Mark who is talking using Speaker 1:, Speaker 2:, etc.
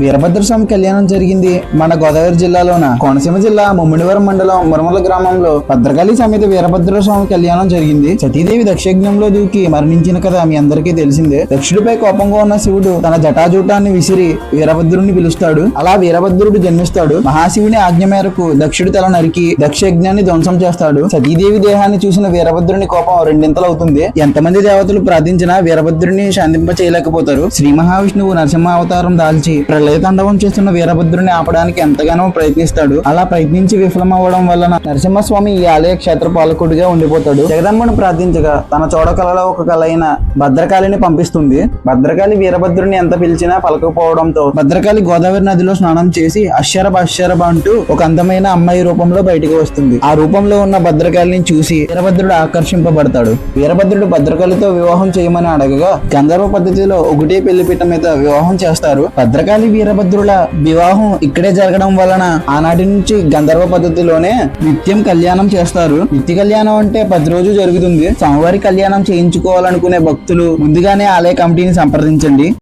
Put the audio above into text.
Speaker 1: వీరభద్రస్వామి కళ్యాణం జరిగింది మన గోదావరి జిల్లాలోన కోనసీమ జిల్లా ముమ్మిడివరం మండలం మురమల గ్రామంలో భద్రకాళి సమేత వీరభద్రస్వామి కళ్యాణం జరిగింది. సతీదేవి దక్షయజ్ఞంలో దూకి మరణించిన కథ మీ అందరికీ తెలిసిందే. దక్షుడిపై కోపంగా ఉన్న శివుడు తన జటాజూటాన్ని విసిరి వీరభద్రుడిని పిలుస్తాడు. అలా వీరభద్రుడు జన్మిస్తాడు. మహాశివుని ఆజ్ఞ మేరకు దక్షుడి తల నరికి దక్షయజ్ఞాన్ని ధ్వంసం చేస్తాడు. సతీదేవి దేహాన్ని చూసిన వీరభద్రుని కోపం రెండింతలవుతుంది. ఎంతమంది దేవతలు ప్రార్థించినా వీరభద్రుడిని శాంతింప చేయలేకపోతారు. శ్రీ మహావిష్ణువు నరసింహ అవతారం దాల్చి తాండవం చేస్తున్న వీరభద్రుని ఆపడానికి ఎంతగానో ప్రయత్నిస్తాడు. అలా ప్రయత్నించి విఫలమవ్వడం వలన నరసింహస్వామి ఈ ఆలయ క్షేత్ర పాలకుడిగా ఉండిపోతాడు. జగదంబను ప్రార్థించగా తన చోడకలలో ఒక కళ అయిన భద్రకాళిని పంపిస్తుంది. భద్రకాళి వీరభద్రుని ఎంత పిలిచినా పలకపోవడంతో భద్రకాళి గోదావరి నదిలో స్నానం చేసి అశ్శరభ అంటూ ఒక అందమైన అమ్మాయి రూపంలో బయటికి వస్తుంది. ఆ రూపంలో ఉన్న భద్రకాళిని చూసి వీరభద్రుడు ఆకర్షింపబడతాడు. వీరభద్రుడు భద్రకాళితో వివాహం చేయమని అడగగా గంధర్వ పద్ధతిలో ఒకటే పెళ్లిపీట మీద వివాహం చేస్తారు. భద్రకాళి వీరభద్రుల వివాహం ఇక్కడే జరగడం వలన ఆనాటి నుంచి గంధర్వ పద్ధతిలోనే నిత్యం కళ్యాణం చేస్తారు. నిత్య కళ్యాణం అంటే 10 రోజులు జరుగుతుంది. స్వామివారి కళ్యాణం చేయించుకోవాలనుకునే భక్తులు ముందుగానే ఆలయ కమిటీని సంప్రదించండి.